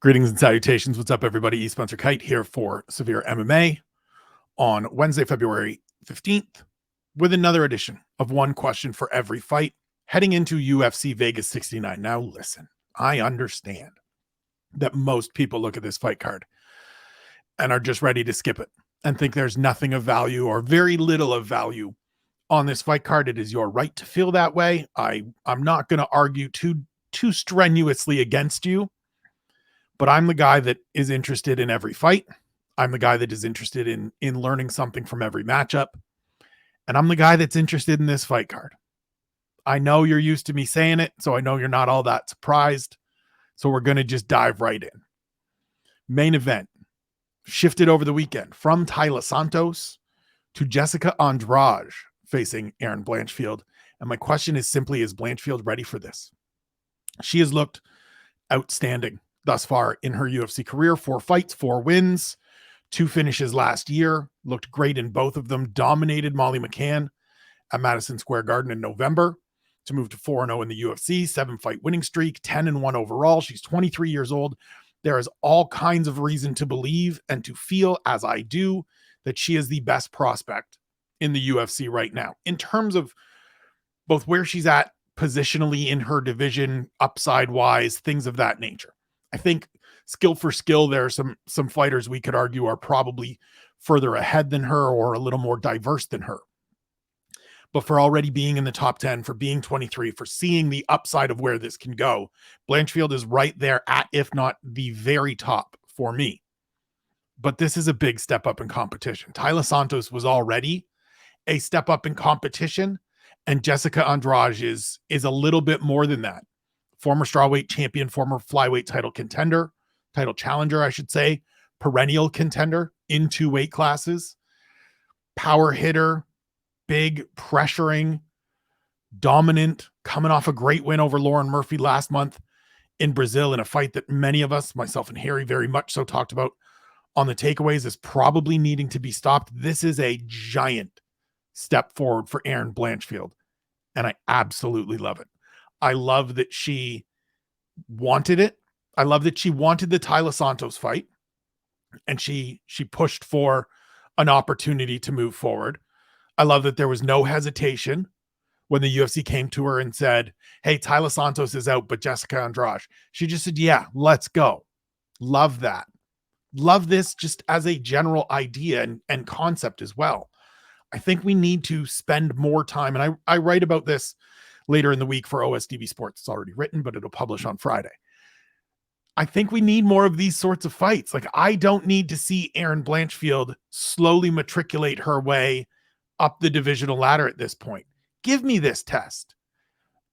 Greetings and salutations. What's up, everybody? E-sponsor Kyte here for Severe MMA on Wednesday, February 15th, with another edition of One Question for Every Fight, heading into UFC Vegas 69. Now, listen, I understand that most people look at this fight card and are just ready to skip it and think there's nothing of value or very little of value on this fight card. It is your right to feel that way. I'm not going to argue too strenuously against you. But I'm the guy that is interested in every fight. I'm the guy that is interested in learning something from every matchup. And I'm the guy that's interested in this fight card. I know you're used to me saying it, so I know you're not all that surprised. So we're going to just dive right in. Main event shifted over the weekend from Taila Santos to Jessica Andrade facing Erin Blanchfield. And my question is simply, is Blanchfield ready for this? She has looked outstanding thus far in her UFC career. 4 fights, 4 wins, 2 finishes last year. Looked great in both of them. Dominated Molly McCann at Madison Square Garden in November to move to 4-0 in the UFC. 7-fight winning streak, 10-1 overall. She's 23 years old. There is all kinds of reason to believe and to feel, as I do, that she is the best prospect in the UFC right now. In terms of both where she's at positionally in her division, upside-wise, things of that nature. I think skill for skill, there are some fighters we could argue are probably further ahead than her or a little more diverse than her. But for already being in the top 10, for being 23, for seeing the upside of where this can go, Blanchfield is right there at, if not the very top for me. But this is a big step up in competition. Taila Santos was already a step up in competition, and Jessica Andrade is a little bit more than that. Former strawweight champion, former flyweight title challenger, I should say, perennial contender in 2 weight classes, power hitter, big, pressuring, dominant, coming off a great win over Lauren Murphy last month in Brazil in a fight that many of us, myself and Harry, very much so talked about on the takeaways as probably needing to be stopped. This is a giant step forward for Erin Blanchfield, and I absolutely love it. I love that she wanted it. I love that she wanted the Taila Santos fight, and she pushed for an opportunity to move forward. I love that there was no hesitation when the UFC came to her and said, hey, Taila Santos is out, but Jessica Andrade. She just said, yeah, let's go. Love that. Love this just as a general idea and concept as well. I think we need to spend more time, and I write about this later in the week for OSDB Sports. It's already written, but it'll publish on Friday. I think we need more of these sorts of fights. Like, I don't need to see Erin Blanchfield slowly matriculate her way up the divisional ladder at this point. Give me this test.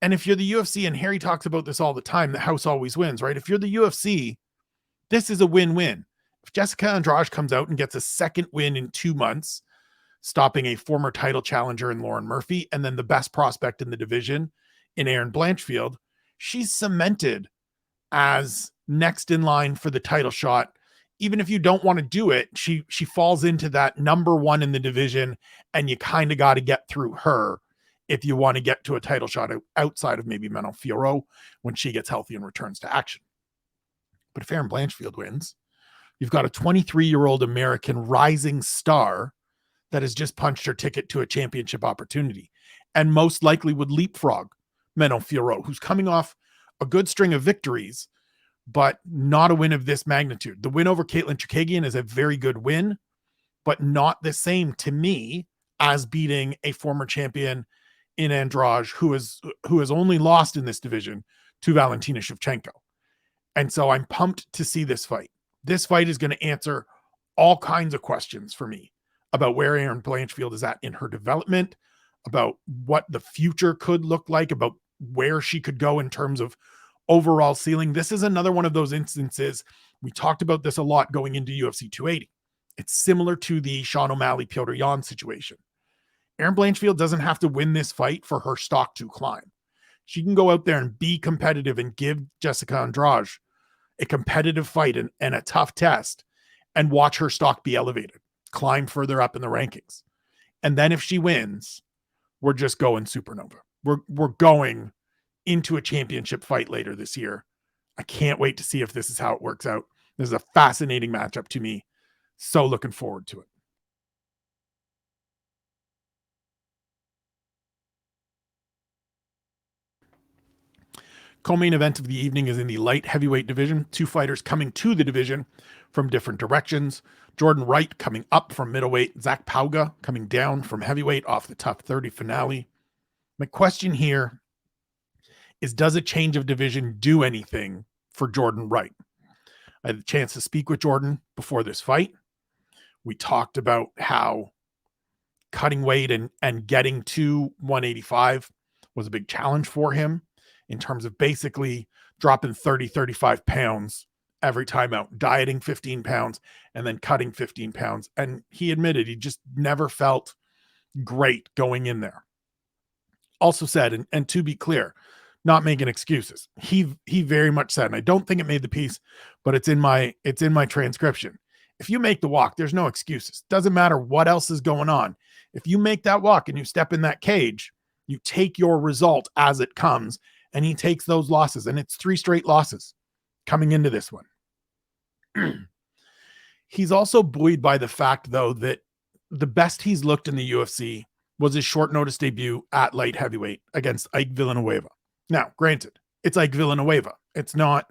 And if you're the UFC, and Harry talks about this all the time, the house always wins, right? If you're the UFC, this is a win-win. If Jessica Andrade comes out and gets a second win in 2 months, stopping a former title challenger in Lauren Murphy, and then the best prospect in the division in Erin Blanchfield, she's cemented as next in line for the title shot. Even if you don't want to do it, she falls into that number 1 in the division, and you kind of got to get through her if you want to get to a title shot outside of maybe Manon Fiorot when she gets healthy and returns to action. But if Erin Blanchfield wins, you've got a 23-year-old American rising star that has just punched her ticket to a championship opportunity and most likely would leapfrog Manon Fiorot, who's coming off a good string of victories, but not a win of this magnitude. The win over Caitlin Chukagian is a very good win, but not the same to me as beating a former champion in Andrade, who has only lost in this division to Valentina Shevchenko. And so I'm pumped to see this fight. This fight is going to answer all kinds of questions for me about where Erin Blanchfield is at in her development, about what the future could look like, about where she could go in terms of overall ceiling. This is another one of those instances. We talked about this a lot going into UFC 280. It's similar to the Sean O'Malley, Petr Yan situation. Erin Blanchfield doesn't have to win this fight for her stock to climb. She can go out there and be competitive and give Jessica Andrade a competitive fight and a tough test and watch her stock be elevated, climb further up in the rankings. And then if she wins, we're just going supernova. We're going into a championship fight later this year I can't wait to see if this is how it works out. This is a fascinating matchup to me. So looking forward to it. Co-main event of the evening is in the light heavyweight division. Two fighters coming to the division from different directions. Jordan Wright coming up from middleweight. Zach Pauga coming down from heavyweight off the top 30 finale. My question here is, does a change of division do anything for Jordan Wright? I had a chance to speak with Jordan before this fight. We talked about how cutting weight and getting to 185 was a big challenge for him in terms of basically dropping 30, 35 pounds every time out, dieting 15 pounds and then cutting 15 pounds. And he admitted he just never felt great going in there. Also said, and to be clear, not making excuses. He very much said, and I don't think it made the piece, but it's in my transcription. If you make the walk, there's no excuses. Doesn't matter what else is going on. If you make that walk and you step in that cage, you take your result as it comes, and he takes those losses, and it's 3 straight losses coming into this one. He's also buoyed by the fact, though, that the best he's looked in the UFC was his short notice debut at light heavyweight against Ike Villanueva. Now, granted, it's Ike Villanueva. It's not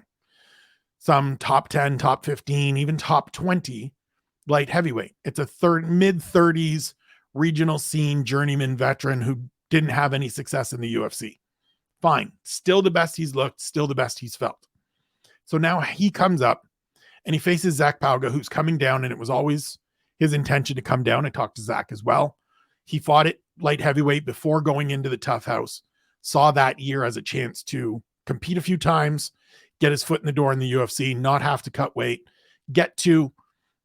some top 10, top 15, even top 20 light heavyweight. It's a mid-30s regional scene journeyman veteran who didn't have any success in the UFC. Fine. Still the best he's looked, still the best he's felt. So now he comes up and he faces Zach Pauga, who's coming down, and it was always his intention to come down. I talked to Zach as well. He fought at light heavyweight before going into the Tough House, saw that year as a chance to compete a few times, get his foot in the door in the UFC, not have to cut weight, get to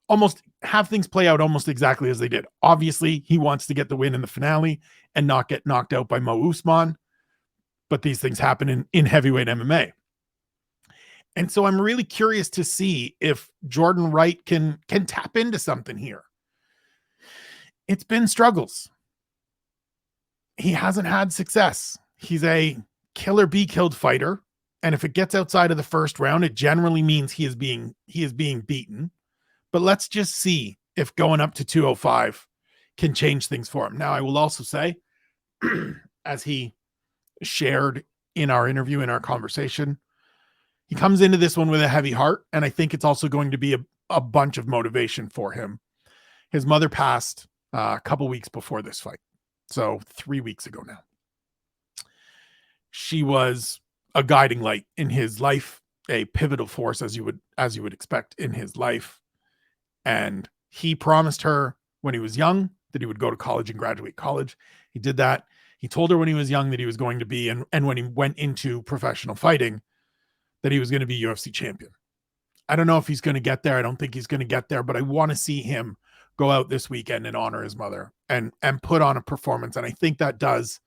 almost have things play out almost exactly as they did. Obviously, he wants to get the win in the finale and not get knocked out by Mo Usman, but these things happen in heavyweight MMA. And so I'm really curious to see if Jordan Wright can tap into something here. It's been struggles. He hasn't had success. He's a kill or be killed fighter. And if it gets outside of the first round, it generally means he is being beaten. But let's just see if going up to 205 can change things for him. Now, I will also say, as he shared in our interview, in our conversation, he comes into this one with a heavy heart. And I think it's also going to be a bunch of motivation for him. His mother passed a couple weeks before this fight. So 3 weeks ago now. She was a guiding light in his life, a pivotal force, as you would expect in his life. And he promised her when he was young that he would go to college and graduate college. He did that. He told her when he was young that he was going to be, and when he went into professional fighting, that he was going to be UFC champion. I don't know if he's going to get there. I don't think he's going to get there, but I want to see him go out this weekend and honor his mother and put on a performance. And I think that does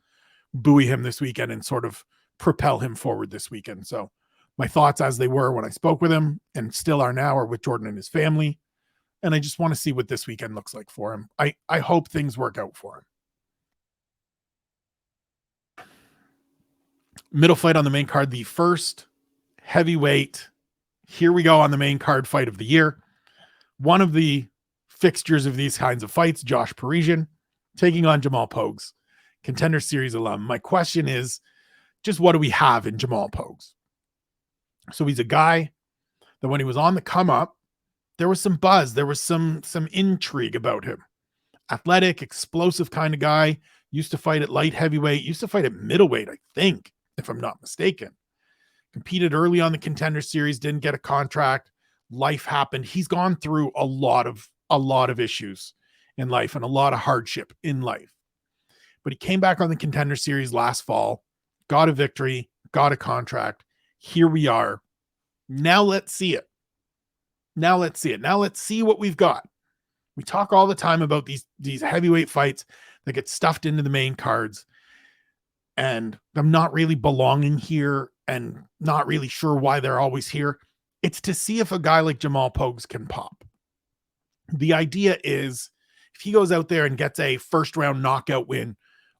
buoy him this weekend and sort of propel him forward this weekend. So my thoughts, as they were when I spoke with him and still are now, are with Jordan and his family. And I just want to see what this weekend looks like for him. I hope things work out for him. Middle fight on the main card, the first heavyweight, here we go on the main card fight of the year. One of the fixtures of these kinds of fights, Josh Parisian taking on Jamal Pogues, Contender Series alum. My question is, just what do we have in Jamal Pogues? So he's a guy that when he was on the come up, there was some buzz. There was some intrigue about him. Athletic, explosive kind of guy. Used to fight at light heavyweight. Used to fight at middleweight, I think, if I'm not mistaken. Competed early on the Contender Series. Didn't get a contract. Life happened. He's gone through a lot of issues in life and a lot of hardship in life. But he came back on the Contender Series last fall. Got a victory. Got a contract. Here we are. Now let's see it. Now let's see what we've got. We talk all the time about these heavyweight fights that get stuffed into the main cards, and I'm not really belonging here and not really sure why they're always here. It's to see if a guy like Jamal Pogues can pop. The idea is if he goes out there and gets a first round knockout win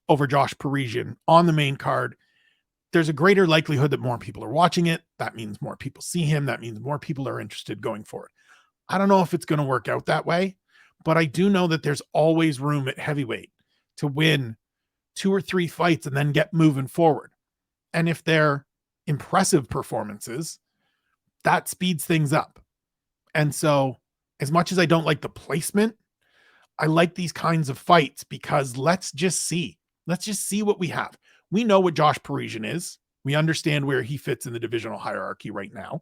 over Josh Parisian on the main card, there's a greater likelihood that more people are watching it. That means more people see him. That means more people are interested going forward. I don't know if it's going to work out that way, but I do know that there's always room at heavyweight to win 2 or 3 fights and then get moving forward. And if they're impressive performances, that speeds things up. And so, as much as I don't like the placement, I like these kinds of fights because let's just see what we have. We know what Josh Parisian is. We understand where he fits in the divisional hierarchy right now.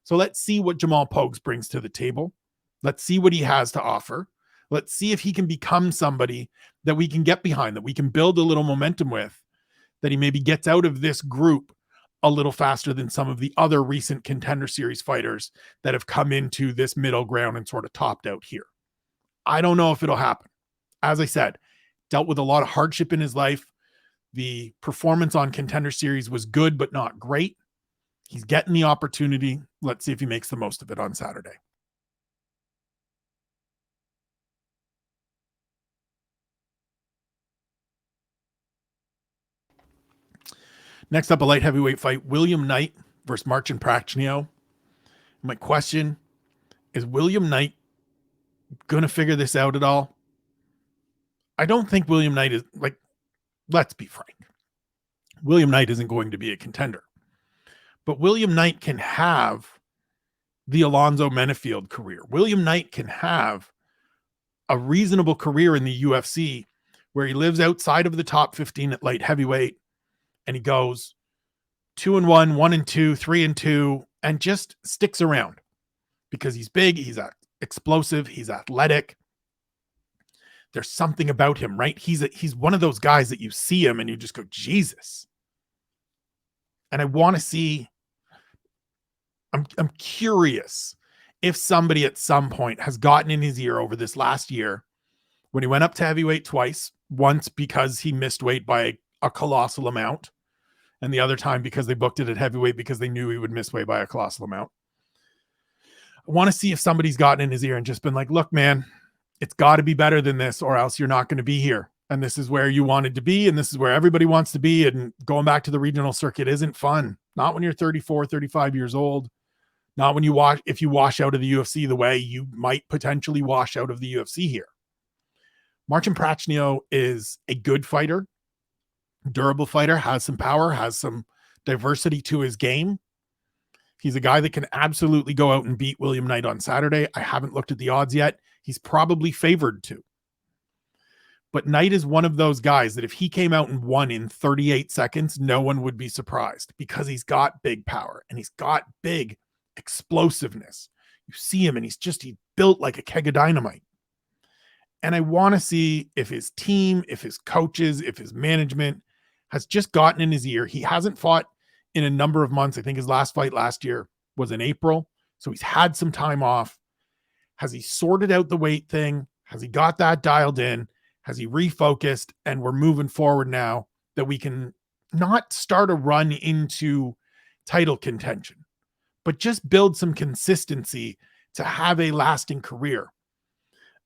So let's see what Jamal Pogues brings to the table. Let's see what he has to offer. Let's see if he can become somebody that we can get behind, that we can build a little momentum with, that he maybe gets out of this group a little faster than some of the other recent Contender Series fighters that have come into this middle ground and sort of topped out here. I don't know if it'll happen. As I said, dealt with a lot of hardship in his life. The performance on Contender Series was good, but not great. He's getting the opportunity. Let's see if he makes the most of it on Saturday. Next up, a light heavyweight fight, William Knight versus Marcin Prachnio. My question is William Knight going to figure this out at all? I don't think William Knight is, like, let's be frank. William Knight isn't going to be a contender. But William Knight can have the Alonzo Menefield career. William Knight can have a reasonable career in the UFC where he lives outside of the top 15 at light heavyweight and he goes 2-1, 1-2, 3-2, and just sticks around because he's big, he's explosive, he's athletic. There's something about him, right? He's one of those guys that you see him and you just go, Jesus. And I want to see, I'm curious if somebody at some point has gotten in his ear over this last year when he went up to heavyweight twice, once because he missed weight by a colossal amount, and the other time because they booked it at heavyweight because they knew he would miss weight by a colossal amount. I want to see if somebody's gotten in his ear and just been like, look, man, it's got to be better than this or else you're not going to be here. And this is where you wanted to be. And this is where everybody wants to be. And going back to the regional circuit isn't fun. Not when you're 34, 35 years old. Not when if you wash out of the UFC the way you might potentially wash out of the UFC here. Marcin Prachnio is a good fighter, durable fighter, has some power, has some diversity to his game. He's a guy that can absolutely go out and beat William Knight on Saturday. I haven't looked at the odds yet. He's probably favored to. But Knight is one of those guys that if he came out and won in 38 seconds, no one would be surprised because he's got big power and he's got big explosiveness. You see him and he's built like a keg of dynamite. And I want to see if his team, if his coaches, if his management has just gotten in his ear. He hasn't fought in a number of months. I think his last fight last year was in April. So he's had some time off. Has he sorted out the weight thing? Has he got that dialed in? Has he refocused? And we're moving forward now that we can not start a run into title contention, but just build some consistency to have a lasting career.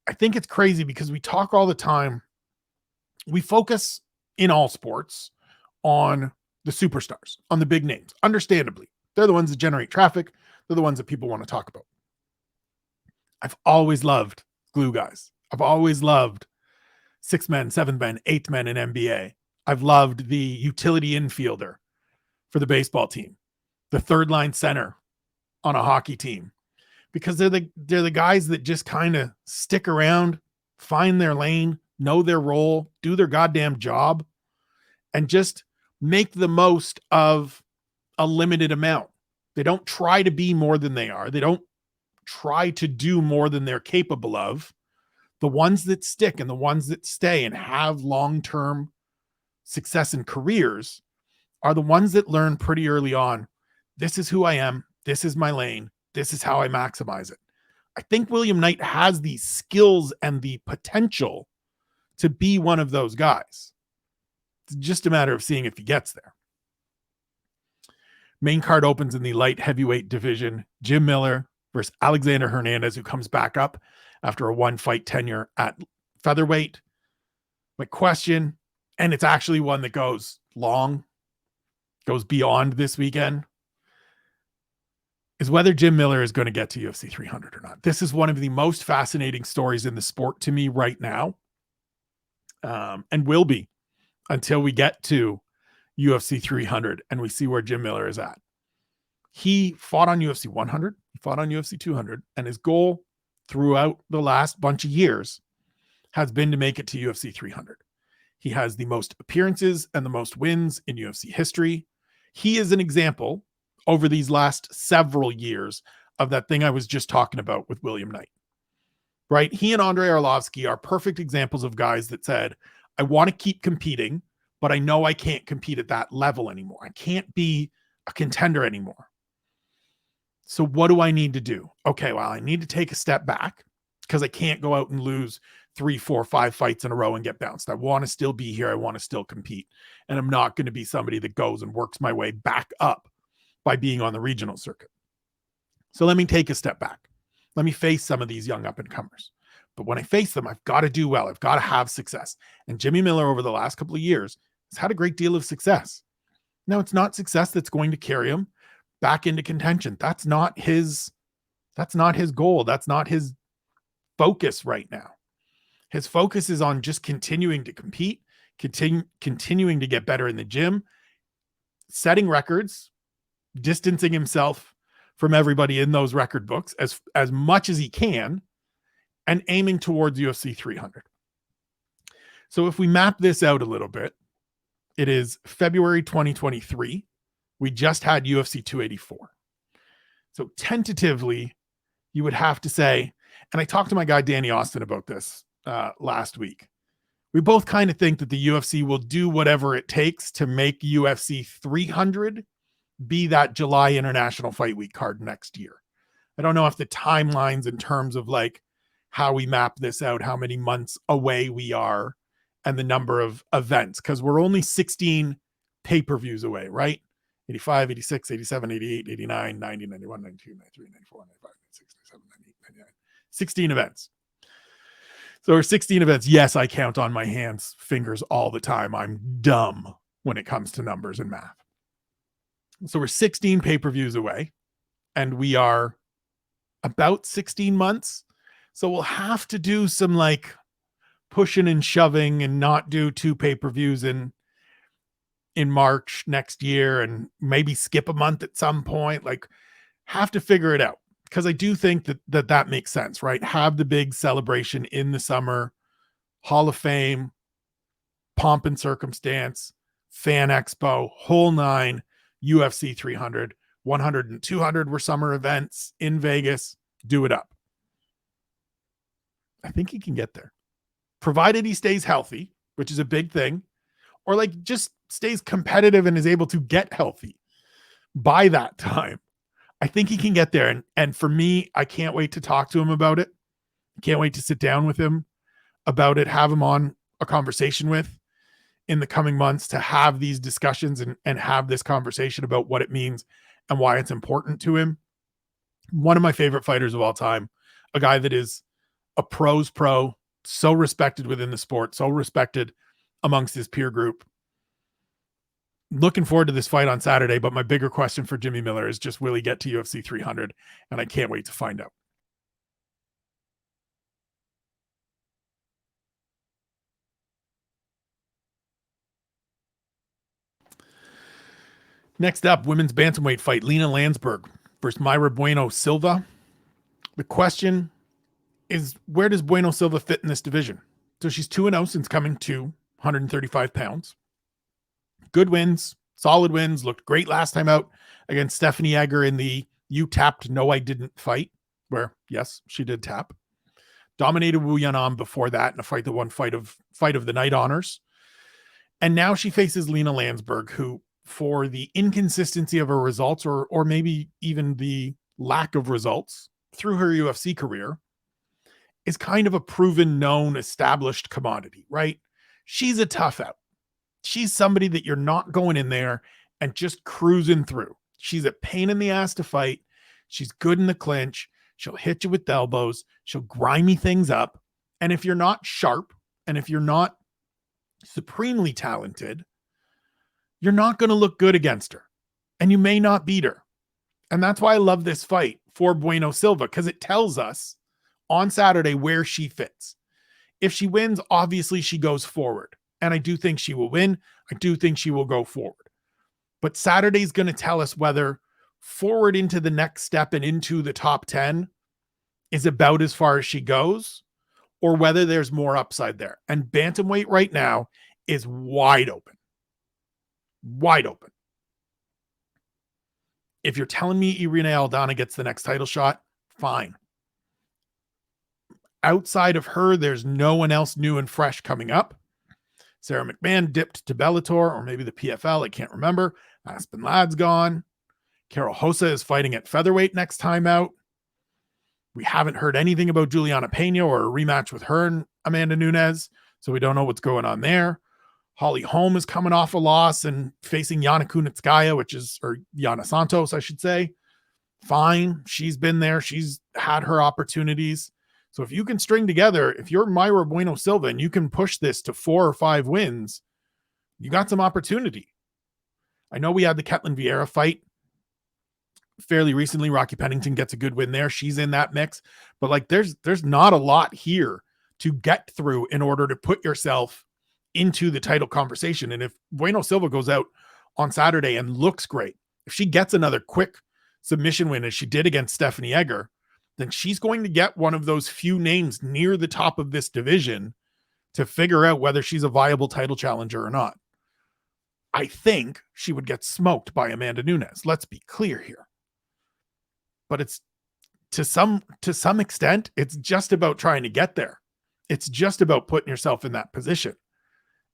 I think it's crazy because we talk all the time. We focus in all sports on the superstars, on the big names. Understandably, they're the ones that generate traffic. They're the ones that people want to talk about. I've always loved glue guys. I've always loved 6 men, 7 men, 8 men in NBA. I've loved the utility infielder for the baseball team, the third line center on a hockey team, because they're the guys that just kind of stick around, find their lane, know their role, do their goddamn job, and just make the most of a limited amount. They don't try to be more than they are. They don't try to do more than they're capable of. The ones that stick and the ones that stay and have long-term success in careers are the ones that learn pretty early on, this is who I am, this is my lane, this is how I maximize it. I think William Knight has the skills and the potential to be one of those guys. It's just a matter of seeing if he gets there. Main card opens in the light heavyweight division. Jim Miller versus Alexander Hernandez, who comes back up after a 1-fight tenure at featherweight. My question, and it's actually one that goes long. goes beyond this weekend, is whether Jim Miller is going to get to UFC 300 or not. This is one of the most fascinating stories in the sport to me right now, and will be until we get to UFC 300 and we see where Jim Miller is at. He fought on UFC 100, he fought on UFC 200, and his goal throughout the last bunch of years has been to make it to UFC 300. He has the most appearances and the most wins in UFC history. He is an example over these last several years of that thing I was just talking about with William Knight, right? He and Andrei Arlovsky are perfect examples of guys that said, I want to keep competing, but I know I can't compete at that level anymore. I can't be a contender anymore. So what do I need to do? Okay, well, I need to take a step back because I can't go out and lose 3, 4, 5 fights in a row and get bounced. I want to still be here. I want to still compete. And I'm not going to be somebody that goes and works my way back up by being on the regional circuit. So let me take a step back. Let me face some of these young up and comers. But when I face them, I've got to do well. I've got to have success. And Jimmy Miller over the last couple of years has had a great deal of success. Now, it's not success that's going to carry him back into contention. That's not his goal. That's not his focus right now. His focus is on just continuing to compete, continuing to get better in the gym, setting records, distancing himself from everybody in those record books as much as he can, and aiming towards UFC 300. So if we map this out a little bit, it is February 2023. We just had UFC 284. So tentatively, you would have to say, and I talked to my guy Danny Austin about this last week. We both kind of think that the UFC will do whatever it takes to make UFC 300 be that July International Fight Week card next year. I don't know if the timelines in terms of like how we map this out, how many months away we are, and the number of events, because we're only 16 pay-per-views away, right? 85, 86, 87, 88, 89, 90, 91, 92, 93, 94, 95, 96, 97, 98, 99. 16 events. So we're 16 events. Yes, I count on my fingers all the time. I'm dumb when it comes to numbers and math. So we're 16 pay-per-views away, and we are about 16 months. So we'll have to do some like pushing and shoving and not do 2 pay-per-views in March next year and maybe skip a month at some point. Like, have to figure it out, because I do think that makes sense, right? Have the big celebration in the summer, Hall of Fame, pomp and circumstance, fan expo, whole 9, UFC 300, 100 and 200 were summer events in Vegas. Do it up. I think he can get there, provided he stays healthy, which is a big thing, or like just stays competitive and is able to get healthy by that time. I think he can get there. And for me, I can't wait to talk to him about it. I can't wait to sit down with him about it, have him on a conversation with in the coming months, to have these discussions and have this conversation about what it means and why it's important to him. One of my favorite fighters of all time, a guy that is a pro's pro, so respected within the sport, so respected amongst his peer group. Looking forward to this fight on Saturday, but my bigger question for Jimmy Miller is just, will he get to UFC 300? And I can't wait to find out. Next up, women's bantamweight fight, Lena Landsberg versus Mayra Bueno Silva. The question is, where does Bueno Silva fit in this division? So she's 2-0 since coming to 135 pounds. Good wins, solid wins, looked great last time out against Stephanie Egger in the "you tapped, no I didn't" fight, where yes, she did tap. Dominated Wu Yanan before that in a fight that won fight of the night honors. And now she faces Lena Landsberg, who, for the inconsistency of her results, or maybe even the lack of results through her UFC career, is kind of a proven, known, established commodity, right? She's a tough out. She's somebody that you're not going in there and just cruising through. She's a pain in the ass to fight. She's good in the clinch. She'll hit you with the elbows. She'll grimy things up. And if you're not sharp, and if you're not supremely talented, you're not going to look good against her, and you may not beat her. And that's why I love this fight for Bueno Silva, because it tells us on Saturday where she fits. If she wins, obviously she goes forward. And I do think she will win. I do think she will go forward. But Saturday's going to tell us whether forward into the next step and into the top 10 is about as far as she goes, or whether there's more upside there. And bantamweight right now is wide open. Wide open. If you're telling me Irina Aldana gets the next title shot, fine. Outside of her, there's no one else new and fresh coming up. Sarah McMahon dipped to Bellator, or maybe the PFL, I can't remember. Aspen Ladd's gone. Carol Hossa is fighting at featherweight next time out. We haven't heard anything about Juliana Pena or a rematch with her and Amanda Nunes, so we don't know what's going on there. Holly Holm is coming off a loss and facing Yana Kunitskaya, or Yana Santos, I should say. Fine. She's been there. She's had her opportunities. So if you can string together, if you're Mayra Bueno Silva and you can push this to 4 or 5 wins, you got some opportunity. I know we had the Ketlin Vieira fight fairly recently. Rocky Pennington gets a good win there. She's in that mix. But like there's not a lot here to get through in order to put yourself into the title conversation. And if Bueno Silva goes out on Saturday and looks great, if she gets another quick submission win as she did against Stephanie Egger, then she's going to get one of those few names near the top of this division to figure out whether she's a viable title challenger or not. I think she would get smoked by Amanda Nunes. Let's be clear here. But it's to some extent, it's just about trying to get there. It's just about putting yourself in that position.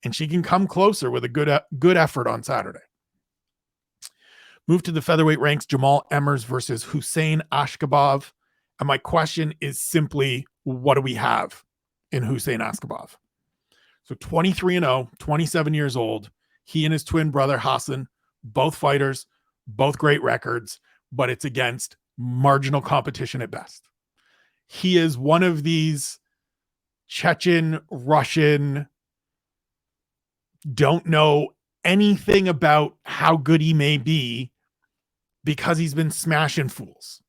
And she can come closer with a good effort on Saturday. Move to the featherweight ranks, Jamal Emmers versus Hussein Ashkabov. And my question is simply, what do we have in Hussein Ashkabov? So 23-0, 27 years old. He and his twin brother Hassan, both fighters, both great records, but it's against marginal competition at best. He is one of these Chechen, Russian, don't know anything about how good he may be because he's been smashing fools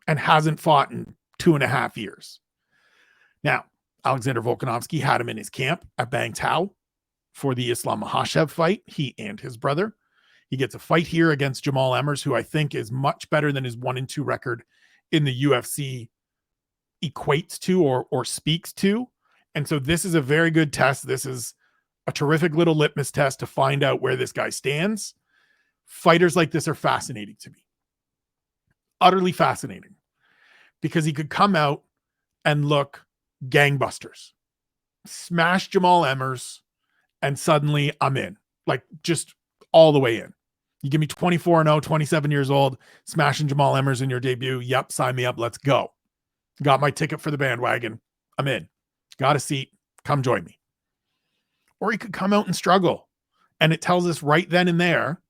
and hasn't fought in 2.5 years. Now, Alexander Volkanovski had him in his camp at Bang Tao for the Islam Makhachev fight, he and his brother. He gets a fight here against Jamal Emmers, who I think is much better than his 1-2 record in the UFC equates to or speaks to. And so this is a very good test. This is a terrific little litmus test to find out where this guy stands. Fighters like this are fascinating to me. Utterly fascinating. Because he could come out and look gangbusters. Smash Jamal Emmers, and suddenly I'm in. Like, just all the way in. You give me 24-0, 27 years old, smashing Jamal Emmers in your debut. Yep, sign me up. Let's go. Got my ticket for the bandwagon. I'm in. Got a seat. Come join me. Or he could come out and struggle. And it tells us right then and there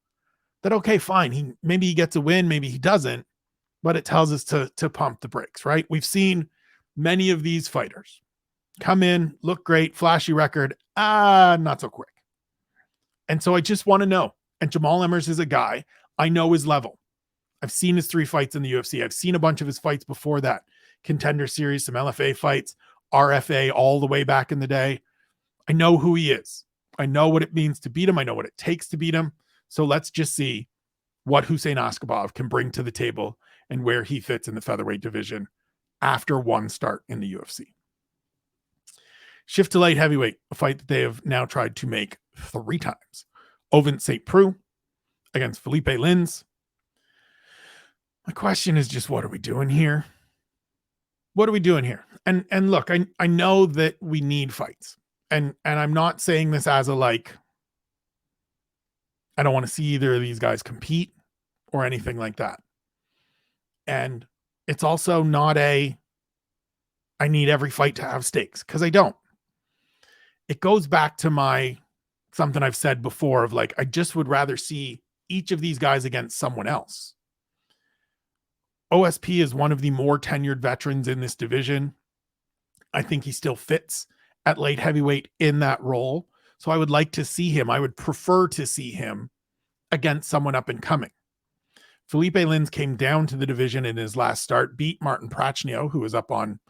that, okay, fine. Maybe he gets a win, maybe he doesn't, but it tells us to pump the brakes, right? We've seen many of these fighters come in, look great, flashy record, not so quick. And so I just want to know. And Jamal Emmers is a guy I know his level. I've seen his 3 fights in the UFC. I've seen a bunch of his fights before that. Contender Series, some LFA fights, RFA all the way back in the day. I know who he is. I know what it means to beat him. I know what it takes to beat him. So let's just see what Hussein Ashkabov can bring to the table and where he fits in the featherweight division after one start in the UFC. Shift to light heavyweight, a fight that they have now tried to make 3 times. Ovin St. Preux against Felipe Lins. My question is just, what are we doing here? What are we doing here? And look, I know that we need fights. And I'm not saying this as a like, I don't want to see either of these guys compete or anything like that. And it's also not I need every fight to have stakes, because I don't. It goes back to something I've said before of like, I just would rather see each of these guys against someone else. OSP is one of the more tenured veterans in this division. I think he still fits at light heavyweight in that role. So I would like to see him. I would prefer to see him against someone up and coming. Felipe Lins came down to the division in his last start, beat Martin Prachnio, who was up on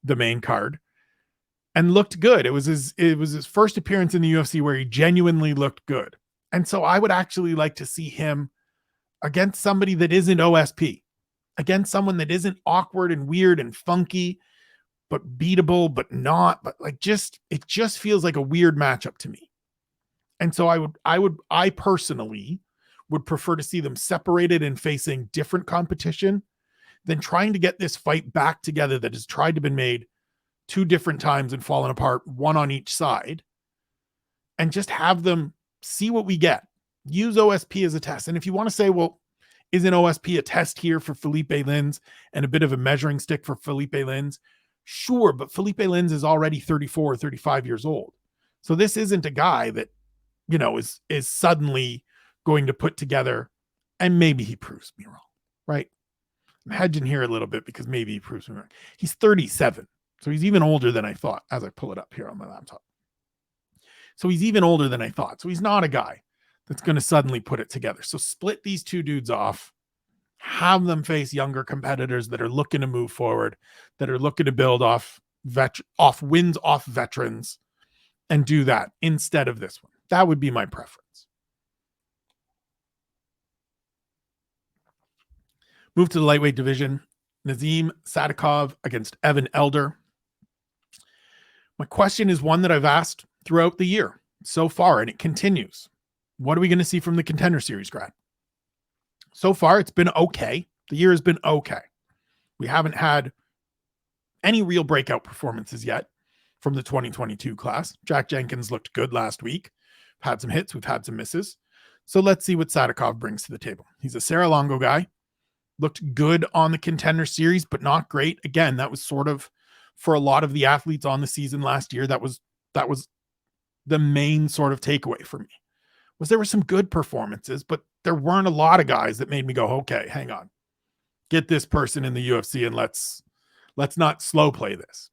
the main card, and looked good. It was his first appearance in the UFC where he genuinely looked good. And so I would actually like to see him against somebody that isn't OSP, against someone that isn't awkward and weird and funky, but beatable, but not, but like it just feels like a weird matchup to me. And so I personally would prefer to see them separated and facing different competition than trying to get this fight back together that has tried to been made 2 different times and fallen apart, one on each side, and just have them see what we get. Use OSP as a test. And if you want to say, well, isn't OSP a test here for Felipe Lins and a bit of a measuring stick for Felipe Lins? Sure, but Felipe Lins is already 34 or 35 years old. So this isn't a guy that, is suddenly going to put together, and maybe he proves me wrong, right? I'm hedging here a little bit because maybe he proves me wrong. He's 37. So he's even older than I thought as I pull it up here on my laptop. So he's even older than I thought. So he's not a guy that's going to suddenly put it together. So split these 2 dudes off, have them face younger competitors that are looking to move forward, that are looking to build off wins off veterans, and do that instead of this one. That would be my preference. Move to the lightweight division. Nazim Sadikov against Evan Elder. My question is one that I've asked throughout the year so far, and it continues. What are we going to see from the Contender Series grad? So far, it's been okay. The year has been okay. We haven't had any real breakout performances yet from the 2022 class. Jack Jenkins looked good last week. We've had some hits. We've had some misses. So let's see what Sadikov brings to the table. He's a Serra-Longo guy. Looked good on the Contender Series, but not great. Again, that was sort of, for a lot of the athletes on the season last year, that was the main sort of takeaway for me. Was there were some good performances, but there weren't a lot of guys that made me go, okay, hang on. Get this person in the UFC and let's not slow play this.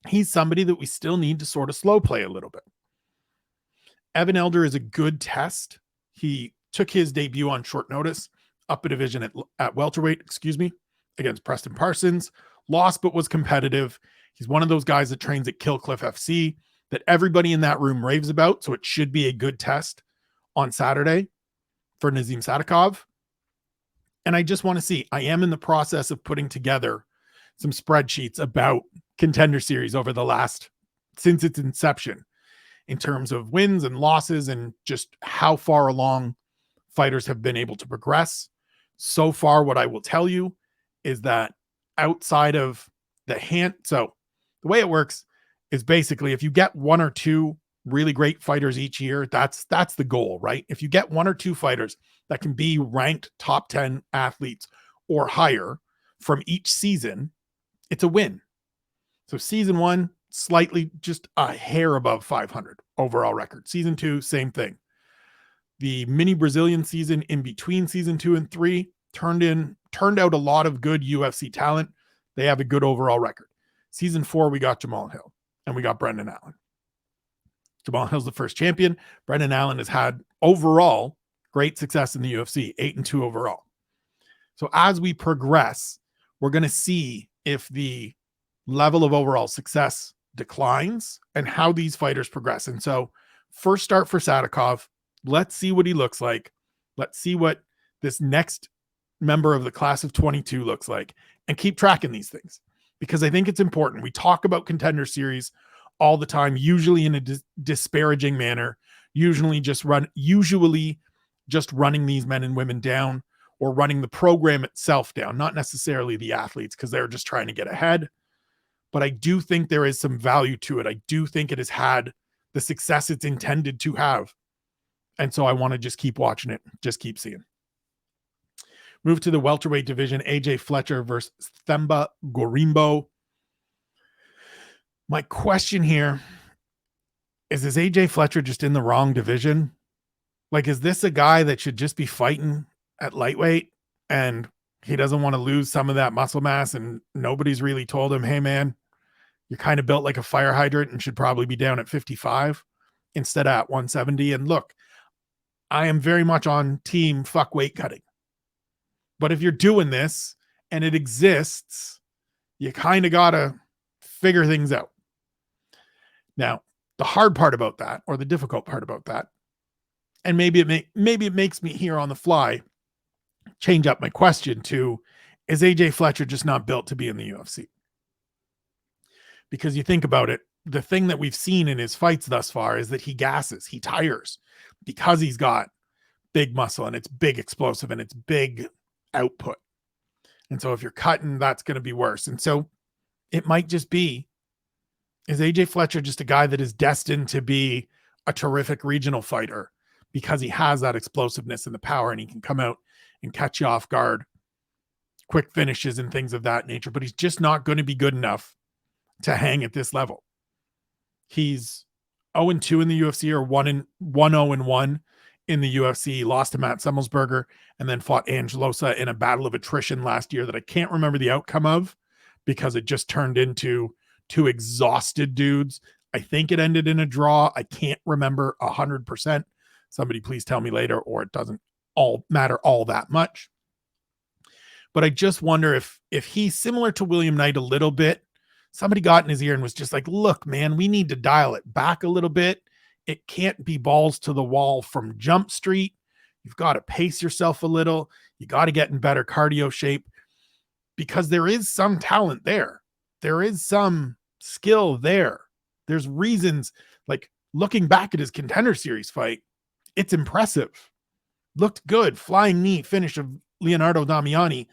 He's somebody that we still need to sort of slow play a little bit. Evan Elder is a good test. He took his debut on short notice, up a division at welterweight, against Preston Parsons. Lost, but was competitive. He's one of those guys that trains at Kill Cliff FC that everybody in that room raves about. So it should be a good test on Saturday for Nazim Sadikov. And I just want to see, I am in the process of putting together some spreadsheets about Contender Series since its inception, in terms of wins and losses and just how far along fighters have been able to progress. So far, what I will tell you is that outside of so the way it works is basically if you get 1 or 2 really great fighters each year, that's the goal, right? If you get 1 or 2 fighters that can be ranked top 10 athletes or higher from each season, it's a win. So season 1, slightly just a hair above 500 overall record. Season 2, same thing. The mini Brazilian season in between season 2 and 3 turned out a lot of good UFC talent. They have a good overall record. Season 4, we got Jamal Hill and we got Brendan Allen. Jamal Hill's the first champion. Brendan Allen has had overall great success in the UFC, 8-2 overall. So as we progress, we're going to see if the level of overall success declines and how these fighters progress. And so first start for Sadikov. Let's see what he looks like. Let's see what this next member of the class of 22 looks like, and keep tracking these things, because I think it's important. We talk about Contender Series all the time, usually in a disparaging manner, usually just running these men and women down, or running the program itself down, not necessarily the athletes, because they're just trying to get ahead. But I do think there is some value to it. I do think it has had the success it's intended to have. And so I want to just keep watching it, just keep seeing. Move to the welterweight division, AJ Fletcher versus Themba Gorimbo. My question here is AJ Fletcher just in the wrong division? Like, is this a guy that should just be fighting at lightweight and he doesn't want to lose some of that muscle mass, and nobody's really told him, hey man, you're kind of built like a fire hydrant and should probably be down at 55? instead at 170. And look, I am very much on team fuck weight cutting. But if you're doing this and it exists, you kind of got to figure things out. Now, the hard part about that, or the difficult part about that, and maybe it makes me here on the fly change up my question to, is AJ Fletcher just not built to be in the UFC? Because you think about it, the thing that we've seen in his fights thus far is that he gasses, he tires, because he's got big muscle and it's big explosive and it's big output. And so if you're cutting, that's going to be worse. And so it might just be, is AJ Fletcher just a guy that is destined to be a terrific regional fighter because he has that explosiveness and the power, and he can come out and catch you off guard, quick finishes and things of that nature, but he's just not going to be good enough to hang at this level. He's 0-2 in the UFC, or 1-0-1 in the UFC. Lost to Matt Semmelsberger and then fought Angelosa in a battle of attrition last year that I can't remember the outcome of because it just turned into two exhausted dudes. I think it ended in a draw. I can't remember 100%. Somebody please tell me later, or it doesn't all matter all that much. But I just wonder if he's similar to William Knight a little bit. Somebody got in his ear and was just like, look, man, we need to dial it back a little bit. It can't be balls to the wall from Jump Street. You've got to pace yourself a little. You got to get in better cardio shape, because there is some talent there. There is some skill there. There's reasons, like looking back at his Contender Series fight, it's impressive. Looked good. Flying knee finish of Leonardo Damiani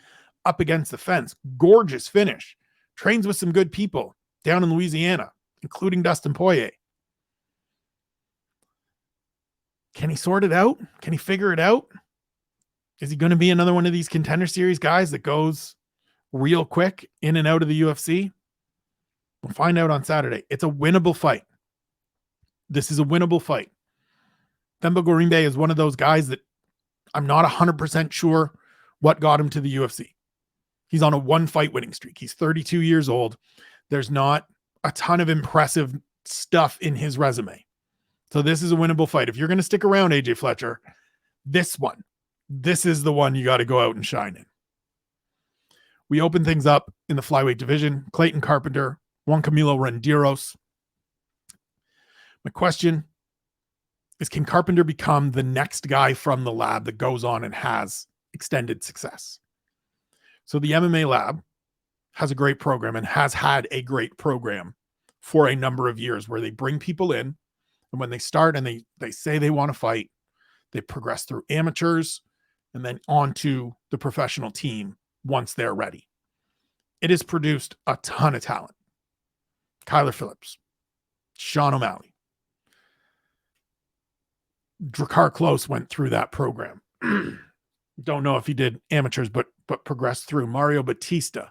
up against the fence. Gorgeous finish. Trains with some good people down in Louisiana, including Dustin Poirier. Can he sort it out? Can he figure it out? Is he going to be another one of these Contender Series guys that goes real quick in and out of the UFC? We'll find out on Saturday. It's a winnable fight. This is a winnable fight. Themba Gorimbe is one of those guys that I'm not 100% sure what got him to the UFC. He's on a 1-fight winning streak. He's 32 years old. There's not a ton of impressive stuff in his resume. So this is a winnable fight. If you're going to stick around, AJ Fletcher, this is the one you got to go out and shine in. We open things up in the flyweight division. Clayton Carpenter, Juan Camilo Renderos. My question is, can Carpenter become the next guy from the lab that goes on and has extended success? So the MMA lab has a great program and has had a great program for a number of years where they bring people in, and when they start and they say they want to fight, they progress through amateurs and then onto the professional team once they're ready. It has produced a ton of talent. Kyler Phillips, Sean O'Malley, Drakkar Klose went through that program. Don't know if he did amateurs, but progressed through. Mario Batista.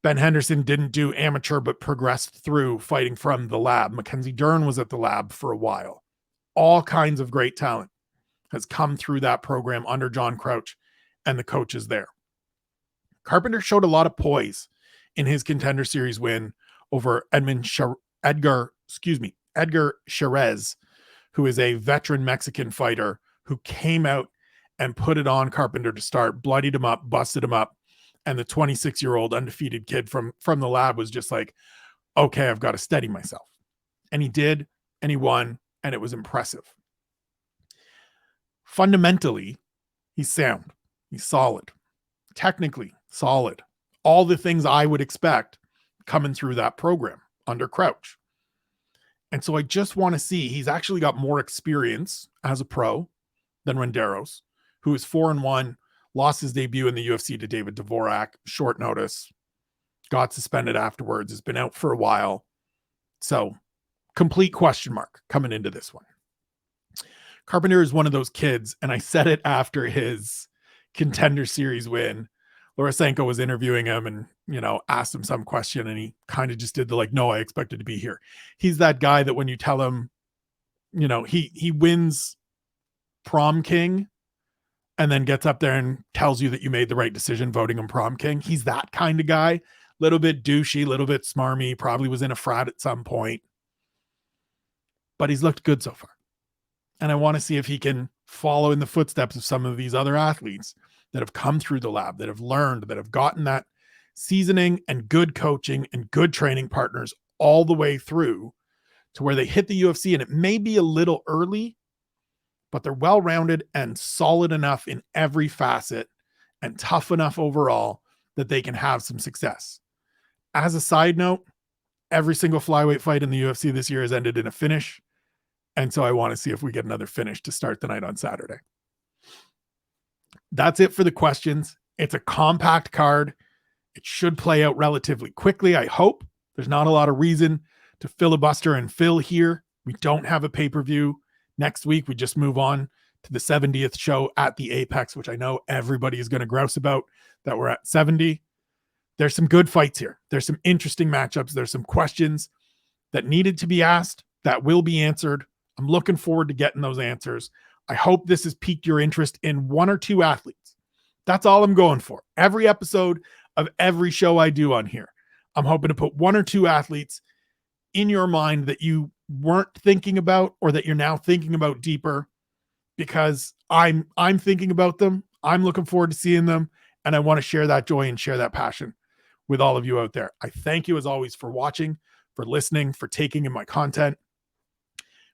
Ben Henderson didn't do amateur, but progressed through fighting from the lab. Mackenzie Dern was at the lab for a while. All kinds of great talent has come through that program under John Crouch and the coaches there. Carpenter showed a lot of poise in his Contender Series win over Edgar Cherez, who is a veteran Mexican fighter who came out and put it on Carpenter to start, bloodied him up, busted him up. And the 26-year-old undefeated kid from the lab was just like, okay, I've got to steady myself. And he did, and he won, and it was impressive. Fundamentally, he's sound. He's solid. Technically, solid. All the things I would expect coming through that program under Crouch. And so I just want to see, he's actually got more experience as a pro than Renderos, who is 4-1, lost his debut in the UFC to David Dvorak, short notice, got suspended afterwards, has been out for a while. So complete question mark coming into this one. Carpenter is one of those kids, and I said it after his Contender Series win. Lorosenko was interviewing him and, asked him some question, and he kind of just did the like, no, I expected to be here. He's that guy that when you tell him, he wins prom king and then gets up there and tells you that you made the right decision voting him prom king. He's that kind of guy. Little bit douchey, little bit smarmy, probably was in a frat at some point. but he's looked good so far. And I want to see if he can follow in the footsteps of some of these other athletes that have come through the lab, that have learned, that have gotten that seasoning and good coaching and good training partners all the way through to where they hit the UFC. And it may be a little early, but they're well-rounded and solid enough in every facet and tough enough overall that they can have some success. As a side note, every single flyweight fight in the UFC this year has ended in a finish. And so I want to see if we get another finish to start the night on Saturday. That's it for the questions. It's a compact card. It should play out relatively quickly, I hope. There's not a lot of reason to filibuster and fill here. We don't have a pay-per-view next week. We just move on to the 70th show at the Apex, which I know everybody is going to grouse about that we're at 70. There's some good fights here. There's some interesting matchups. There's some questions that needed to be asked that will be answered. I'm looking forward to getting those answers. I hope this has piqued your interest in one or two athletes. That's all I'm going for. Every episode of every show I do on here, I'm hoping to put one or two athletes in your mind that you weren't thinking about or that you're now thinking about deeper, because I'm thinking about them. I'm looking forward to seeing them, and I want to share that joy and share that passion with all of you out there. I thank you as always for watching, for listening, for taking in my content.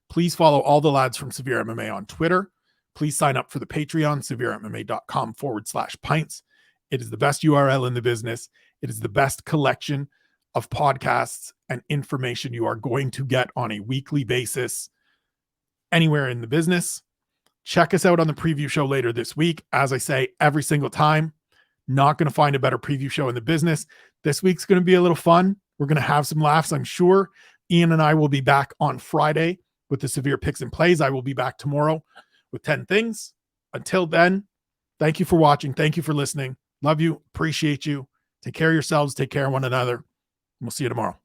Please follow all the lads from SevereMMA on Twitter. Please sign up for the Patreon, severemma.com/pints. It is the best URL in the business. It is the best collection of podcasts and information you are going to get on a weekly basis anywhere in the business. Check us out on the preview show later this week. As I say every single time, not going to find a better preview show in the business. This week's going to be a little fun. We're going to have some laughs, I'm sure. Ian and I will be back on Friday with the Severe Picks and Plays. I will be back tomorrow with 10 things. Until then, thank you for watching. Thank you for listening. Love you. Appreciate you. Take care of yourselves. Take care of one another. We'll see you tomorrow.